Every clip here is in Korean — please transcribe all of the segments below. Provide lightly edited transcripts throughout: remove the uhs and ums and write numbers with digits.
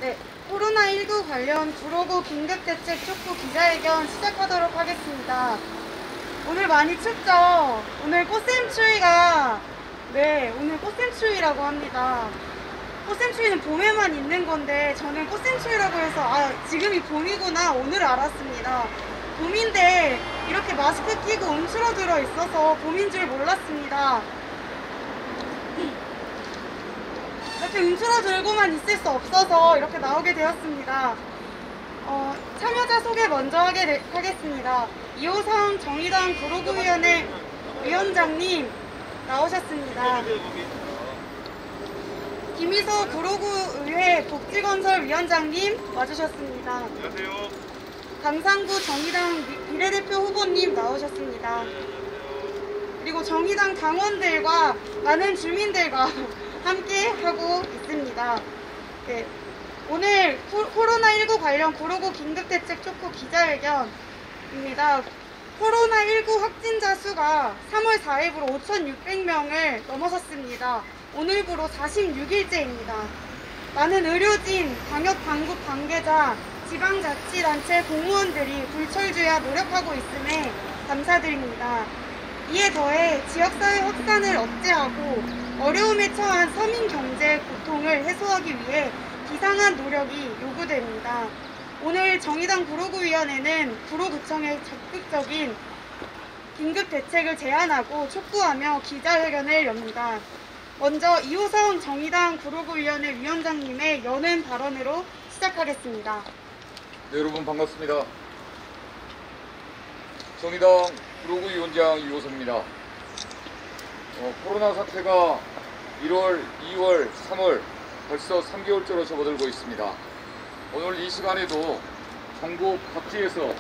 네, 코로나19 관련 구로구 긴급대책 촉구 기자회견 시작하도록 하겠습니다. 오늘 많이 춥죠? 오늘 꽃샘추위가, 네, 오늘 꽃샘추위라고 합니다. 꽃샘추위는 봄에만 있는 건데 저는 꽃샘추위라고 해서 지금이 봄이구나 오늘 알았습니다. 봄인데 이렇게 마스크 끼고 움츠러들어 있어서 봄인 줄 몰랐습니다. 이렇게 움츠러들고만 있을 수 없어서 이렇게 나오게 되었습니다. 참여자 소개 먼저 하겠습니다. 이호성 정의당 구로구위원회 위원장님 나오셨습니다. 김희서 구로구의회 복지건설위원장님 와주셨습니다. 안녕하세요. 강상구 정의당 비례대표 후보님 나오셨습니다. 그리고 정의당 당원들과 많은 주민들과 함께 하고 있습니다. 네, 오늘 코로나19 관련 구로구 긴급대책 촉구 기자회견입니다. 코로나19 확진자 수가 3월 4일부로 5,600명을 넘어섰습니다. 오늘부로 46일째입니다. 많은 의료진, 방역당국 관계자, 지방자치단체 공무원들이 불철주야 노력하고 있음에 감사드립니다. 이에 더해 지역사회 확산을 억제하고 어려움에 처한 서민 경제 고통을 해소하기 위해 비상한 노력이 요구됩니다. 오늘 정의당 구로구위원회는 구로구청의 적극적인 긴급대책을 제안하고 촉구하며 기자회견을 엽니다. 먼저 이호성 정의당 구로구위원회 위원장님의 여는 발언으로 시작하겠습니다. 네, 여러분 반갑습니다. 정의당 구로구위원장 이호성입니다. 코로나 사태가 1월, 2월, 3월 벌써 3개월째로 접어들고 있습니다. 오늘 이 시간에도 전국 각지에서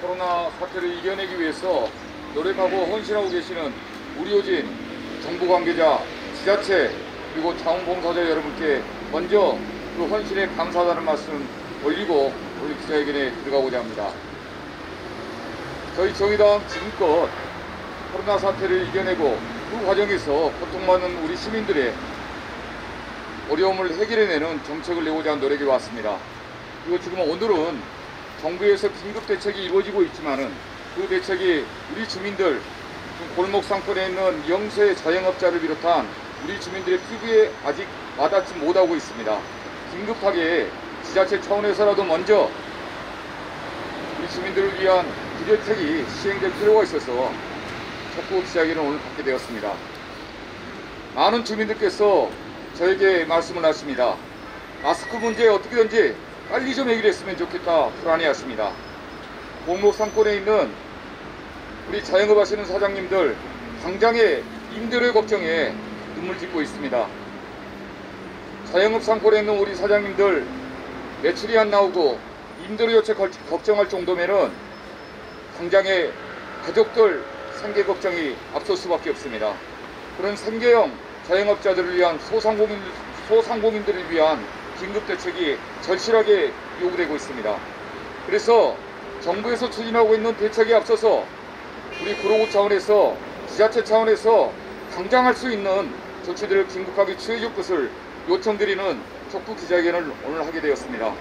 코로나 사태를 이겨내기 위해서 노력하고 헌신하고 계시는 의료진, 정부 관계자, 지자체 그리고 자원봉사자 여러분께 먼저 그 헌신에 감사하다는 말씀 올리고 우리 기자회견에 들어가고자 합니다. 저희 정의당 지금껏 코로나 사태를 이겨내고 그 과정에서 고통받는 우리 시민들의 어려움을 해결해내는 정책을 내고자 하는 노력이 왔습니다. 그리고 지금 오늘은 정부에서 긴급대책이 이루어지고 있지만은 그 대책이 우리 주민들, 골목 상권에 있는 영세 자영업자를 비롯한 우리 주민들의 피부에 아직 와닿지 못하고 있습니다. 긴급하게 지자체 차원에서라도 먼저 우리 주민들을 위한 기대책이 시행될 필요가 있어서 촉구 기자회견을 오늘 갖게 되었습니다. 많은 주민들께서 저에게 말씀을 하십니다. 마스크 문제 어떻게든지 빨리 좀 해결했으면 좋겠다 불안해하십니다. 골목 상권에 있는 우리 자영업 하시는 사장님들 당장의 임대료 걱정에 눈물 짓고 있습니다. 자영업 상권에 있는 우리 사장님들 매출이 안 나오고 임대료 요체 걱정할 정도면은 당장의 가족들 생계 걱정이 앞설 수밖에 없습니다. 그런 생계형 자영업자들을 위한 소상공인들을 위한 긴급대책이 절실하게 요구되고 있습니다. 그래서 정부에서 추진하고 있는 대책에 앞서서 우리 구로구 차원에서 지자체 차원에서 당장 할 수 있는 조치들을 긴급하게 취해줄 것을 요청드리는 촉구 기자회견을 오늘 하게 되었습니다.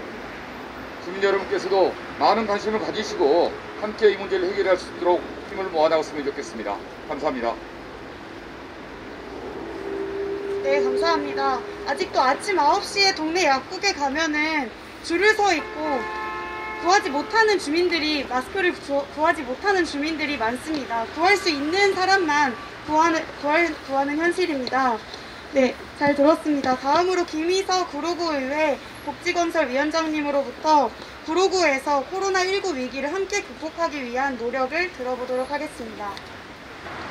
주민 여러분께서도 많은 관심을 가지시고 함께 이 문제를 해결할 수 있도록 힘을 모아나갔으면 좋겠습니다. 감사합니다. 네, 감사합니다. 아직도 아침 9시에 동네 약국에 가면은 줄을 서 있고 마스크를 구하지 못하는 주민들이 많습니다. 구할 수 있는 사람만 구하는 현실입니다. 네, 잘 들었습니다. 다음으로 김희서 구로구의회 복지건설위원장님으로부터 구로구에서 코로나19 위기를 함께 극복하기 위한 노력을 들어보도록 하겠습니다.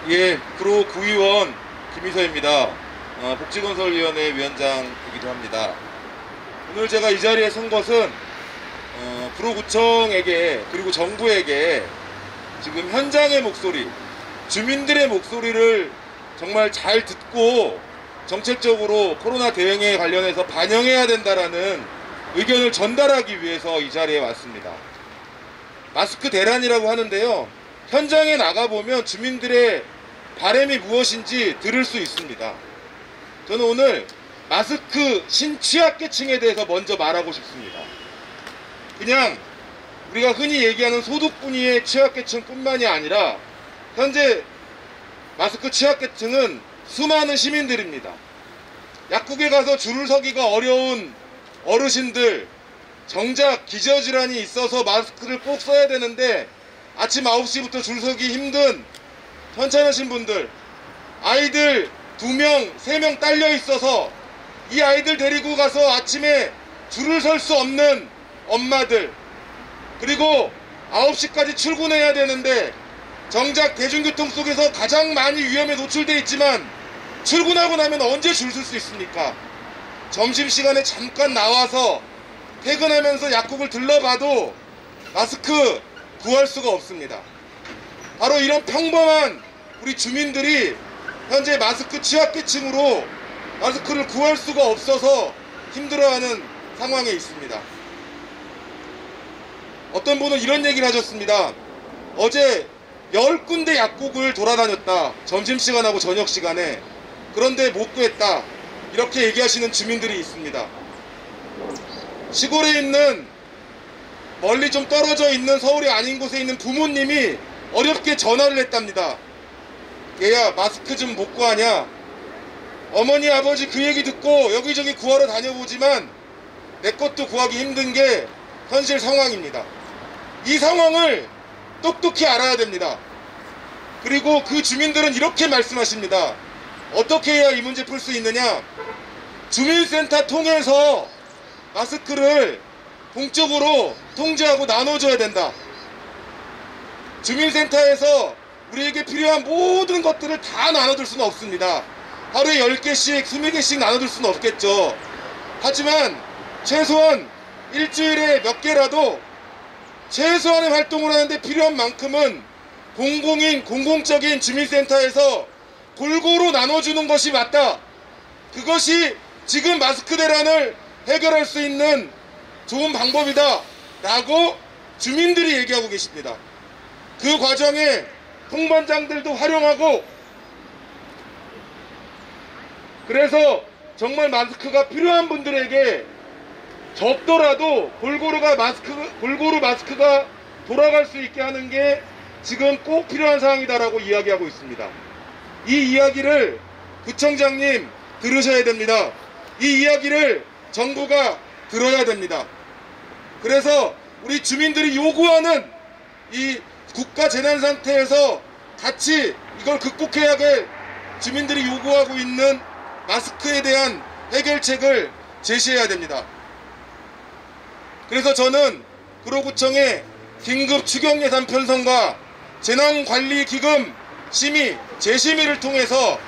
예, 구로구의원 김희서입니다. 복지건설위원회 위원장이기도 합니다. 오늘 제가 이 자리에 선 것은 구로구청에게 그리고 정부에게 지금 현장의 목소리, 주민들의 목소리를 정말 잘 듣고 정책적으로 코로나 대응에 관련해서 반영해야 된다라는 의견을 전달하기 위해서 이 자리에 왔습니다. 마스크 대란이라고 하는데요. 현장에 나가보면 주민들의 바람이 무엇인지 들을 수 있습니다. 저는 오늘 마스크 신취약계층에 대해서 먼저 말하고 싶습니다. 그냥 우리가 흔히 얘기하는 소득분위의 취약계층뿐만이 아니라 현재 마스크 취약계층은 수많은 시민들입니다. 약국에 가서 줄을 서기가 어려운 어르신들, 정작 기저질환이 있어서 마스크를 꼭 써야 되는데 아침 9시부터 줄 서기 힘든 편찮으신 분들, 아이들 2명, 3명 딸려 있어서 이 아이들 데리고 가서 아침에 줄을 설 수 없는 엄마들, 그리고 9시까지 출근해야 되는데 정작 대중교통 속에서 가장 많이 위험에 노출되어 있지만 출근하고 나면 언제 줄 설 수 있습니까? 점심시간에 잠깐 나와서 퇴근하면서 약국을 들러봐도 마스크 구할 수가 없습니다. 바로 이런 평범한 우리 주민들이 현재 마스크 취약계층으로 마스크를 구할 수가 없어서 힘들어하는 상황에 있습니다. 어떤 분은 이런 얘기를 하셨습니다. 어제 10군데 약국을 돌아다녔다. 점심시간하고 저녁시간에. 그런데 못 구했다. 이렇게 얘기하시는 주민들이 있습니다. 시골에 있는, 멀리 좀 떨어져 있는, 서울이 아닌 곳에 있는 부모님이 어렵게 전화를 했답니다. 얘야, 마스크 좀 못 구하냐? 어머니 아버지 그 얘기 듣고 여기저기 구하러 다녀보지만 내 것도 구하기 힘든 게 현실 상황입니다. 이 상황을 똑똑히 알아야 됩니다. 그리고 그 주민들은 이렇게 말씀하십니다. 어떻게 해야 이 문제 풀 수 있느냐? 주민센터 통해서 마스크를 공적으로 통제하고 나눠줘야 된다. 주민센터에서 우리에게 필요한 모든 것들을 다 나눠줄 수는 없습니다. 하루에 10개씩, 20개씩 나눠줄 수는 없겠죠. 하지만 최소한 일주일에 몇 개라도 최소한의 활동을 하는데 필요한 만큼은 공공적인 주민센터에서 골고루 나눠주는 것이 맞다. 그것이 지금 마스크 대란을 해결할 수 있는 좋은 방법이다 라고 주민들이 얘기하고 계십니다. 그 과정에 통반장들도 활용하고, 그래서 정말 마스크가 필요한 분들에게 적더라도 골고루 마스크가 돌아갈 수 있게 하는 게 지금 꼭 필요한 사항이다라고 이야기하고 있습니다. 이 이야기를 구청장님 들으셔야 됩니다. 이 이야기를 정부가 들어야 됩니다. 그래서 우리 주민들이 요구하는 이 국가 재난 상태에서 같이 이걸 극복해야 될 주민들이 요구하고 있는 마스크에 대한 해결책을 제시해야 됩니다. 그래서 저는 구로구청의 긴급 추경 예산 편성과 재난관리기금 심의, 재심의를 통해서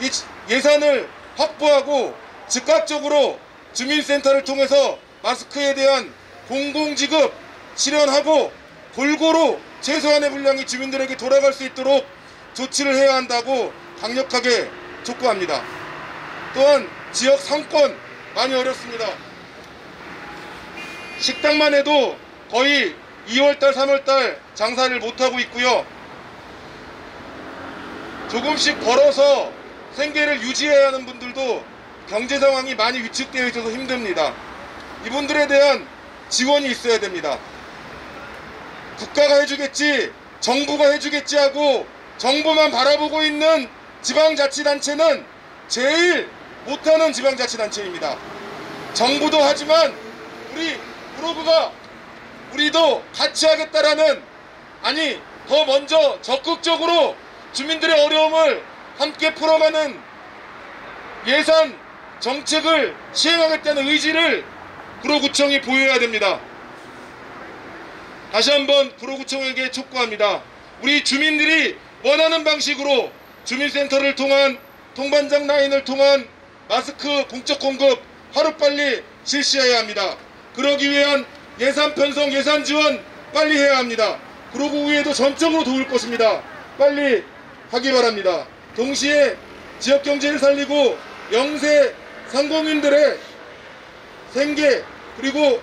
이 예산을 확보하고 즉각적으로 주민센터를 통해서 마스크에 대한 공공지급 실현하고 골고루 최소한의 분량이 주민들에게 돌아갈 수 있도록 조치를 해야 한다고 강력하게 촉구합니다. 또한 지역 상권 많이 어렵습니다. 식당만 해도 거의 2월달, 3월달 장사를 못하고 있고요. 조금씩 벌어서 생계를 유지해야 하는 분들도 경제 상황이 많이 위축되어 있어서 힘듭니다. 이분들에 대한 지원이 있어야 됩니다. 국가가 해주겠지, 정부가 해주겠지 하고 정부만 바라보고 있는 지방자치단체는 제일 못하는 지방자치단체입니다. 정부도 하지만 우리 구로구가 우리도 같이 하겠다라는, 아니 더 먼저 적극적으로 주민들의 어려움을 함께 풀어가는 예산 정책을 시행하겠다는 의지를 구로구청이 보여야 됩니다. 다시 한번 구로구청에게 촉구합니다. 우리 주민들이 원하는 방식으로 주민센터를 통한 통반장 라인을 통한 마스크 공적 공급 하루빨리 실시해야 합니다. 그러기 위한 예산 편성, 예산 지원 빨리 해야 합니다. 구로구의회도 전적으로 도울 것입니다. 빨리 하기 바랍니다. 동시에 지역경제를 살리고 영세 상공인들의 생계, 그리고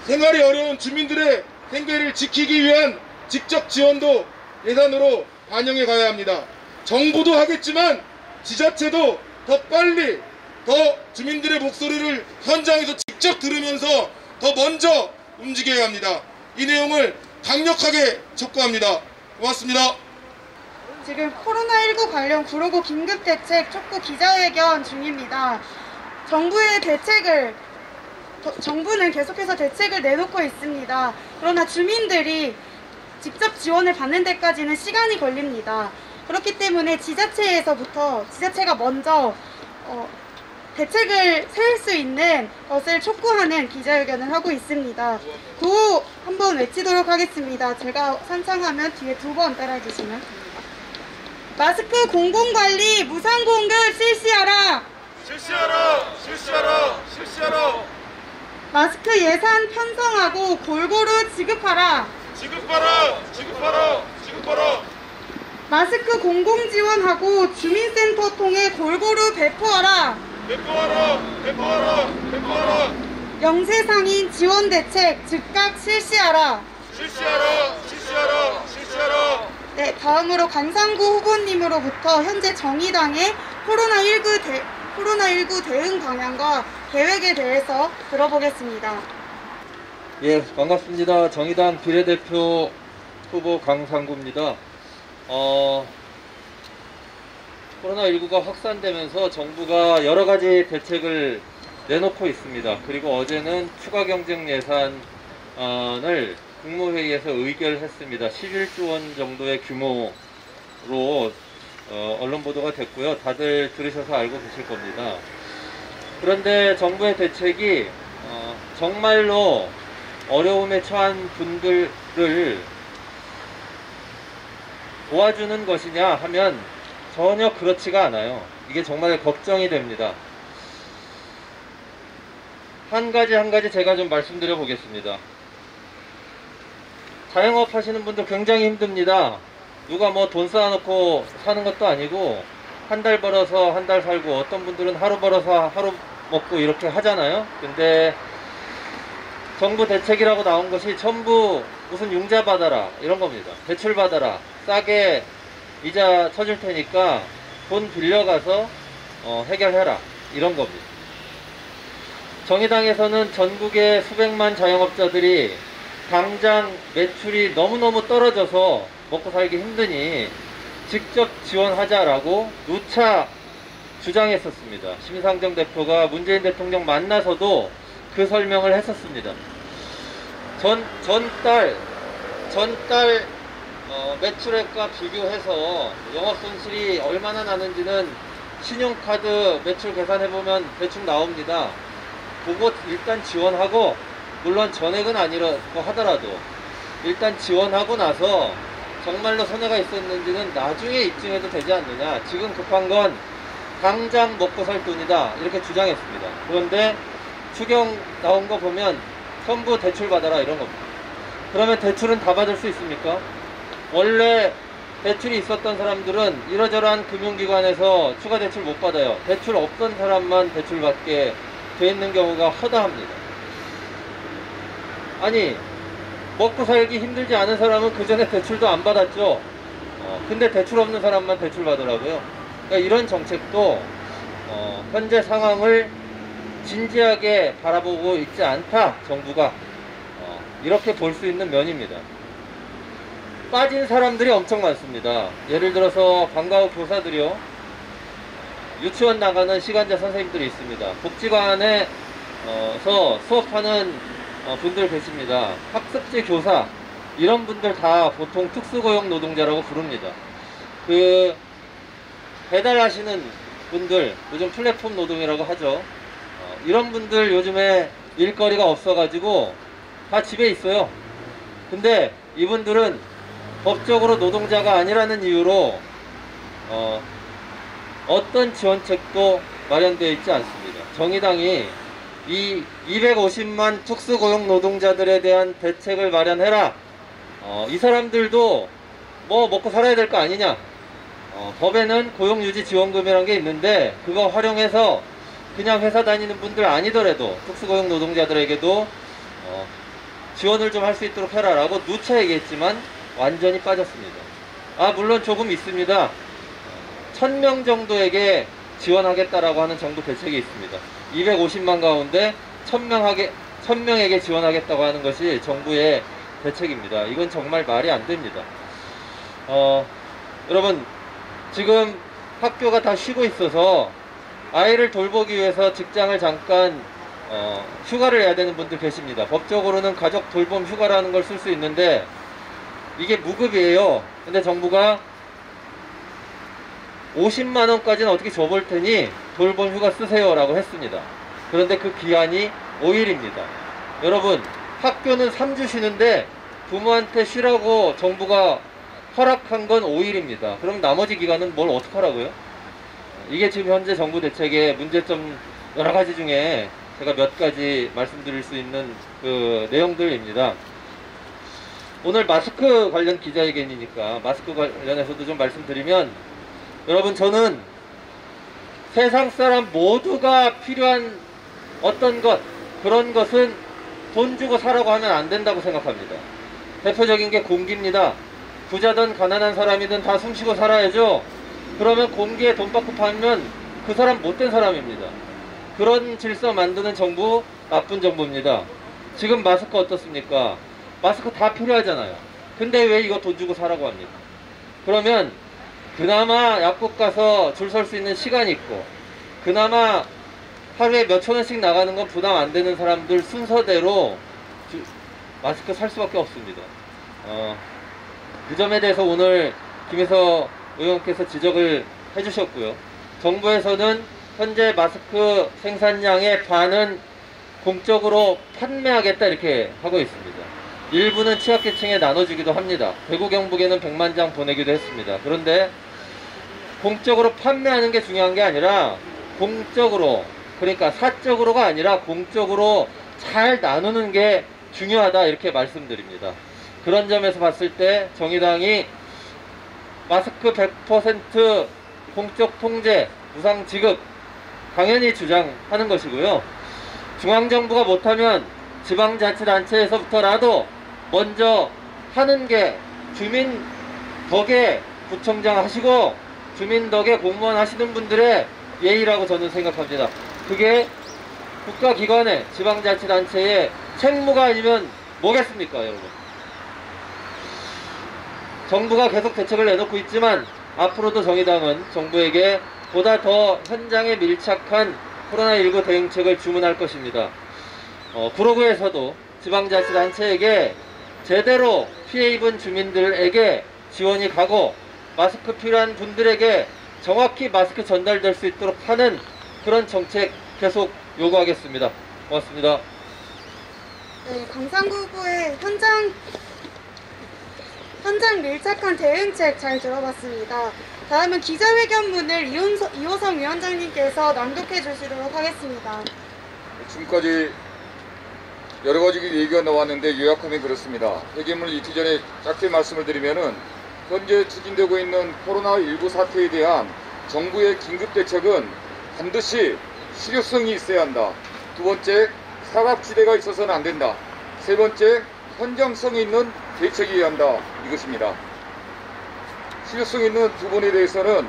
생활이 어려운 주민들의 생계를 지키기 위한 직접 지원도 예산으로 반영해 가야 합니다. 정부도 하겠지만 지자체도 더 빨리 더 주민들의 목소리를 현장에서 직접 들으면서 더 먼저 움직여야 합니다. 이 내용을 강력하게 촉구합니다. 고맙습니다. 지금 코로나19 관련 구로구 긴급대책 촉구 기자회견 중입니다. 정부는 계속해서 대책을 내놓고 있습니다. 그러나 주민들이 직접 지원을 받는 데까지는 시간이 걸립니다. 그렇기 때문에 지자체가 먼저 대책을 세울 수 있는 것을 촉구하는 기자회견을 하고 있습니다. 구호 한번 외치도록 하겠습니다. 제가 선창하면 뒤에 2번 따라해주시면 됩니다. 마스크 공공관리 무상공급 실시하라! 실시하라! 실시하라! 실시하라! 마스크 예산 편성하고 골고루 지급하라! 지급하라! 지급하라! 지급하라! 마스크 공공지원하고 주민센터 통해 골고루 배포하라! 배포하라! 배포하라! 배포하라! 영세상인 지원대책 즉각 실시하라! 실시하라! 실시하라! 실시하라! 네, 다음으로 강상구 후보님으로부터 현재 정의당의 코로나19 대응 방향과 계획에 대해서 들어보겠습니다. 예, 반갑습니다. 정의당 비례대표 후보 강상구입니다. 코로나19가 확산되면서 정부가 여러 가지 대책을 내놓고 있습니다. 그리고 어제는 추가 경정 예산을 국무회의에서 의결했습니다. 11조 원 정도의 규모로 언론 보도가 됐고요. 다들 들으셔서 알고 계실 겁니다. 그런데 정부의 대책이 정말로 어려움에 처한 분들을 도와주는 것이냐 하면 전혀 그렇지가 않아요. 이게 정말 걱정이 됩니다. 한 가지 제가 좀 말씀드려 보겠습니다. 자영업 하시는 분들 굉장히 힘듭니다. 누가 뭐 돈 쌓아놓고 사는 것도 아니고 한 달 벌어서 한 달 살고, 어떤 분들은 하루 벌어서 하루 먹고 이렇게 하잖아요. 근데 정부 대책이라고 나온 것이 전부 무슨 융자 받아라 이런 겁니다. 대출 받아라, 싸게 이자 쳐줄 테니까 돈 빌려가서 해결해라 이런 겁니다. 정의당에서는 전국의 수백만 자영업자들이 당장 매출이 너무너무 떨어져서 먹고 살기 힘드니 직접 지원하자라고 누차 주장했었습니다. 심상정 대표가 문재인 대통령 만나서도 그 설명을 했었습니다. 전달 매출액과 비교해서 영업손실이 얼마나 나는지는 신용카드 매출 계산해보면 대충 나옵니다. 그거 일단 지원하고, 물론 전액은 아니라고 하더라도 일단 지원하고 나서 정말로 손해가 있었는지는 나중에 입증해도 되지 않느냐. 지금 급한 건 당장 먹고 살 돈이다 이렇게 주장했습니다. 그런데 추경 나온 거 보면 전부 대출 받아라 이런 겁니다. 그러면 대출은 다 받을 수 있습니까? 원래 대출이 있었던 사람들은 이러저러한 금융기관에서 추가 대출 못 받아요. 대출 없던 사람만 대출 받게 돼 있는 경우가 허다합니다. 아니, 먹고 살기 힘들지 않은 사람은 그 전에 대출도 안 받았죠. 근데 대출 없는 사람만 대출 받으라고요. 그러니까 이런 정책도 현재 상황을 진지하게 바라보고 있지 않다, 정부가. 이렇게 볼 수 있는 면입니다. 빠진 사람들이 엄청 많습니다. 예를 들어서 방과후 교사들이요, 유치원 나가는 시간제 선생님들이 있습니다. 복지관에서 수업하는 분들 계십니다. 학습지 교사, 이런 분들 다 보통 특수고용 노동자라고 부릅니다. 그 배달하시는 분들, 요즘 플랫폼 노동이라고 하죠. 이런 분들 요즘에 일거리가 없어가지고 다 집에 있어요. 근데 이분들은 법적으로 노동자가 아니라는 이유로 어떤 지원책도 마련되어 있지 않습니다. 정의당이 이 250만 특수고용 노동자들에 대한 대책을 마련해라. 이 사람들도 뭐 먹고 살아야 될 거 아니냐. 법에는 고용유지지원금이라는 게 있는데 그거 활용해서 그냥 회사 다니는 분들 아니더라도 특수고용 노동자들에게도 지원을 좀 할 수 있도록 해라라고 누차 얘기했지만 완전히 빠졌습니다. 물론 조금 있습니다. 1000명 정도에게 지원하겠다라고 하는 정부 대책이 있습니다. 250만 가운데 1000명에게 지원하겠다고 하는 것이 정부의 대책입니다. 이건 정말 말이 안 됩니다. 여러분, 지금 학교가 다 쉬고 있어서 아이를 돌보기 위해서 직장을 잠깐 휴가를 해야 되는 분들 계십니다. 법적으로는 가족 돌봄 휴가라는 걸 쓸 수 있는데 이게 무급이에요. 근데 정부가 50만원까지는 어떻게 줘볼 테니 돌봄 휴가 쓰세요 라고 했습니다. 그런데 그 기한이 5일입니다. 여러분, 학교는 3주 쉬는데 부모한테 쉬라고 정부가 허락한 건 5일입니다. 그럼 나머지 기간은 뭘 어떡하라고요? 이게 지금 현재 정부 대책의 문제점 여러 가지 중에 제가 몇 가지 말씀드릴 수 있는 그 내용들입니다. 오늘 마스크 관련 기자회견이니까 마스크 관련해서도 좀 말씀드리면, 여러분, 저는 세상 사람 모두가 필요한 어떤 것, 그런 것은 돈 주고 사라고 하면 안 된다고 생각합니다. 대표적인 게 공기입니다. 부자든 가난한 사람이든 다 숨쉬고 살아야죠. 그러면 공기에 돈 받고 팔면 그 사람 못된 사람입니다. 그런 질서 만드는 정부, 나쁜 정부입니다. 지금 마스크 어떻습니까? 마스크 다 필요하잖아요. 근데 왜 이거 돈 주고 사라고 합니까? 그러면 그나마 약국 가서 줄 설 수 있는 시간이 있고, 그나마 하루에 몇천 원씩 나가는 건 부담 안 되는 사람들 순서대로 마스크 살 수밖에 없습니다. 그 점에 대해서 오늘 김혜서 의원께서 지적을 해주셨고요. 정부에서는 현재 마스크 생산량의 반은 공적으로 판매하겠다 이렇게 하고 있습니다. 일부는 취약계층에 나눠주기도 합니다. 대구 경북에는 100만 장 보내기도 했습니다. 그런데 공적으로 판매하는 게 중요한 게 아니라 공적으로, 그러니까 사적으로가 아니라 공적으로 잘 나누는 게 중요하다 이렇게 말씀드립니다. 그런 점에서 봤을 때 정의당이 마스크 100% 공적 통제, 무상 지급 당연히 주장하는 것이고요. 중앙정부가 못하면 지방자치단체에서부터라도 먼저 하는 게 주민 덕에 구청장 하시고 주민 덕에 공무원 하시는 분들의 예의라고 저는 생각합니다. 그게 국가기관의 지방자치단체의 책무가 아니면 뭐겠습니까, 여러분? 정부가 계속 대책을 내놓고 있지만 앞으로도 정의당은 정부에게 보다 더 현장에 밀착한 코로나19 대응책을 주문할 것입니다. 구로구에서도 지방자치단체에게 제대로 피해 입은 주민들에게 지원이 가고 마스크 필요한 분들에게 정확히 마스크 전달될 수 있도록 하는 그런 정책 계속 요구하겠습니다. 고맙습니다. 네, 강상구구의 현장 밀착한 대응책 잘 들어봤습니다. 다음은 기자회견문을 이호성 위원장님께서 낭독해 주시도록 하겠습니다. 지금까지 여러 가지 얘기가 나왔는데 요약하면 그렇습니다. 회견문을 읽기 전에 짧게 말씀을 드리면은 현재 추진되고 있는 코로나19 사태에 대한 정부의 긴급대책은 반드시 실효성이 있어야 한다. 두 번째, 사각지대가 있어서는 안 된다. 세 번째, 현장성이 있는 대책이어야 한다. 이것입니다. 실효성 있는 두 번에 대해서는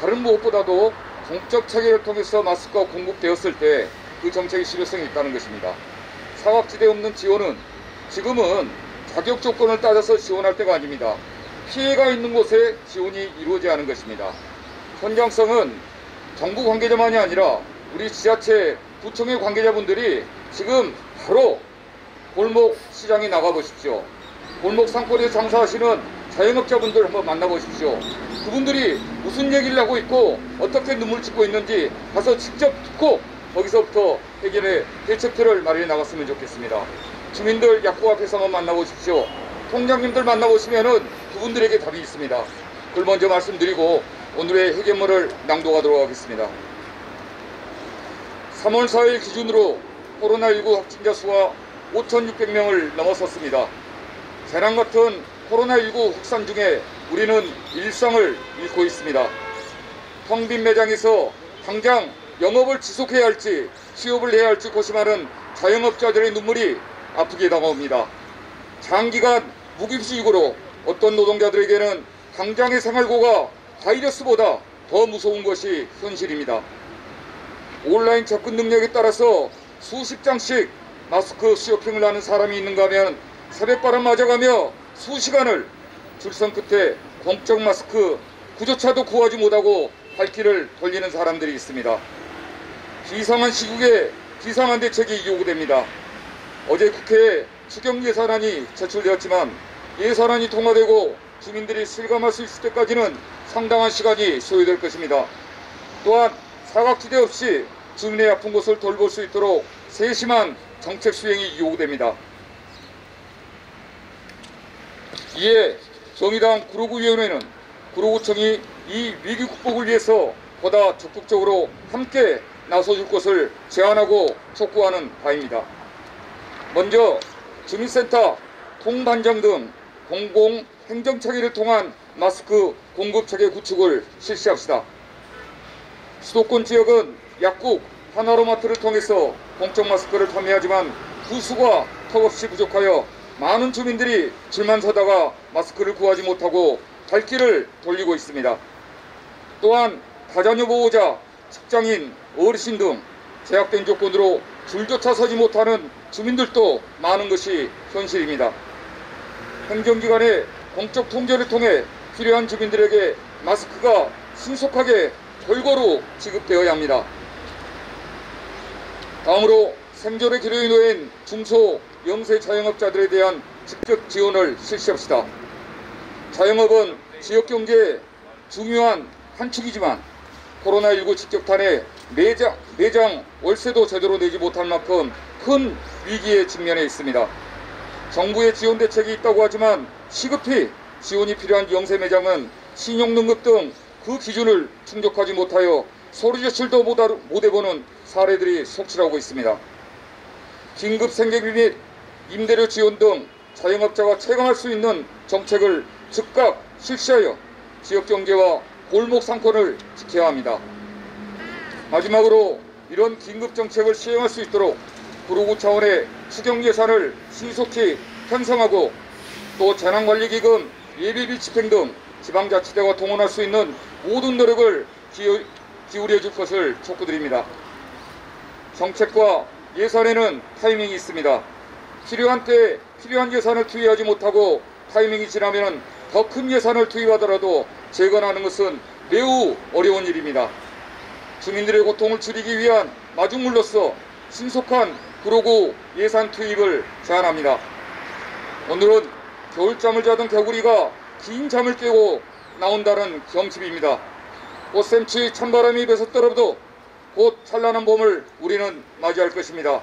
다른 무엇보다도 공적 체계를 통해서 마스크가 공급되었을 때 그 정책이 실효성이 있다는 것입니다. 사각지대 없는 지원은 지금은 자격 조건을 따져서 지원할 때가 아닙니다. 피해가 있는 곳에 지원이 이루어져야 하는 것입니다. 현장성은 정부 관계자만이 아니라 우리 지자체 구청의 관계자분들이 지금 바로 골목 시장에 나가보십시오. 골목 상권에 장사하시는 자영업자분들 한번 만나보십시오. 그분들이 무슨 얘기를 하고 있고 어떻게 눈물 짓고 있는지 가서 직접 듣고 거기서부터 해결의 대책들을 마련해 나갔으면 좋겠습니다. 주민들 약국 앞에서 한번 만나보십시오. 통장님들 만나보시면은 그분들에게 답이 있습니다. 그걸 먼저 말씀드리고 오늘의 해결문을 낭독하도록 하겠습니다. 3월 4일 기준으로 코로나19 확진자 수가 5,600명을 넘어섰습니다. 재난 같은 코로나19 확산 중에 우리는 일상을 잃고 있습니다. 텅 빈 매장에서 당장 영업을 지속해야 할지 취업을 해야 할지 고심하는 자영업자들의 눈물이 아프게 다가옵니다. 장기간 무급휴직으로 어떤 노동자들에게는 당장의 생활고가 바이러스보다 더 무서운 것이 현실입니다. 온라인 접근 능력에 따라서 수십 장씩 마스크 쇼핑을 하는 사람이 있는가 하면 새벽바람 맞아가며 수시간을 줄선 끝에 공적 마스크 구조차도 구하지 못하고 발길을 돌리는 사람들이 있습니다. 비상한 시국에 비상한 대책이 요구됩니다. 어제 국회에 추경 예산안이 제출되었지만 예산안이 통과되고 주민들이 실감할 수 있을 때까지는 상당한 시간이 소요될 것입니다. 또한 사각지대 없이 주민의 아픈 곳을 돌볼 수 있도록 세심한 정책 수행이 요구됩니다. 이에 정의당 구로구위원회는 구로구청이 이 위기 극복을 위해서 보다 적극적으로 함께 나서줄 것을 제안하고 촉구하는 바입니다. 먼저 주민센터, 통반장 등 공공행정체계를 통한 마스크 공급체계 구축을 실시합시다. 수도권 지역은 약국, 하나로마트를 통해서 공적 마스크를 판매하지만 부수가 턱없이 부족하여 많은 주민들이 줄만 서다가 마스크를 구하지 못하고 발길을 돌리고 있습니다. 또한 다자녀 보호자, 직장인, 어르신 등 제약된 조건으로 줄조차 서지 못하는 주민들도 많은 것이 현실입니다. 행정기관의 공적 통제를 통해 필요한 주민들에게 마스크가 신속하게 골고루 지급되어야 합니다. 다음으로 생존의 기로에 놓인 중소, 영세 자영업자들에 대한 직접 지원을 실시합시다. 자영업은 지역경제의 중요한 한 축이지만 코로나19 직격탄에 매장 월세도 제대로 내지 못할 만큼 큰 위기에 직면해 있습니다. 정부의 지원 대책이 있다고 하지만 시급히 지원이 필요한 영세 매장은 신용등급 등 그 기준을 충족하지 못하여 서류제출도 못해보는 사례들이 속출하고 있습니다. 긴급 생계비 및 임대료 지원 등 자영업자가 체감할 수 있는 정책을 즉각 실시하여 지역경제와 골목 상권을 지켜야 합니다. 마지막으로 이런 긴급정책을 시행할 수 있도록 구로구 차원의 추경 예산을 신속히 편성하고 또 재난관리기금 예비비 집행 등 지방자치대가 동원할 수 있는 모든 노력을 기울여 줄 것을 촉구드립니다. 정책과 예산에는 타이밍이 있습니다. 필요한 때에 필요한 예산을 투입하지 못하고 타이밍이 지나면 더 큰 예산을 투입하더라도 재건하는 것은 매우 어려운 일입니다. 주민들의 고통을 줄이기 위한 마중물로서 신속한 구로구 예산 투입을 제안합니다. 오늘은 겨울잠을 자던 개구리가 긴 잠을 깨고 나온다는 경칩입니다. 꽃샘추위 찬바람이 배섰더라도 곧 찬란한 봄을 우리는 맞이할 것입니다.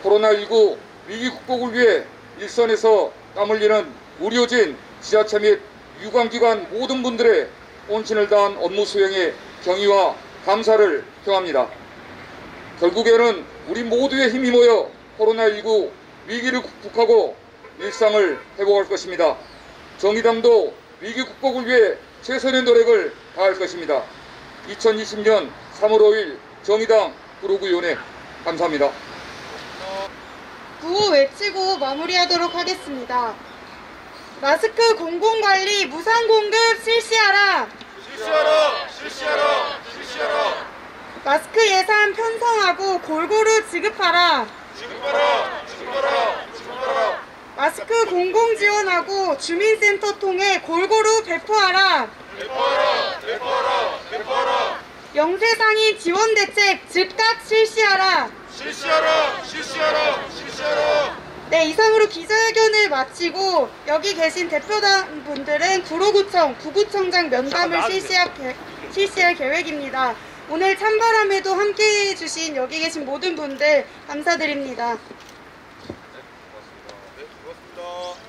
코로나19 위기 극복을 위해 일선에서 땀 흘리는 의료진, 지자체 및 유관기관 모든 분들의 온신을 다한 업무 수행에 경의와 감사를 표합니다. 결국에는 우리 모두의 힘이 모여 코로나19 위기를 극복하고 일상을 회복할 것입니다. 정의당도 위기 극복을 위해 최선의 노력을 다할 것입니다. 2020년 3월 5일 정의당 구로구위원회 감사합니다. 구호 외치고 마무리하도록 하겠습니다. 마스크 공공관리 무상공급 실시하라! 실시하라! 실시하라! 실시하라! 마스크 예산 편성하고 골고루 지급하라! 지급하라! 지급하라! 지급하라! 마스크 공공 지원하고 주민센터 통해 골고루 배포하라! 배포하라! 배포하라! 배포하라! 영세상인 지원 대책 즉각 실시하라! 실시하라! 실시하라! 실시하라! 네, 이상으로 기자회견을 마치고 여기 계신 대표단 분들은 구로구청 부구청장 면담을 실시할 계획입니다. 오늘 찬바람에도 함께해 주신 여기 계신 모든 분들 감사드립니다. 네, 고맙습니다.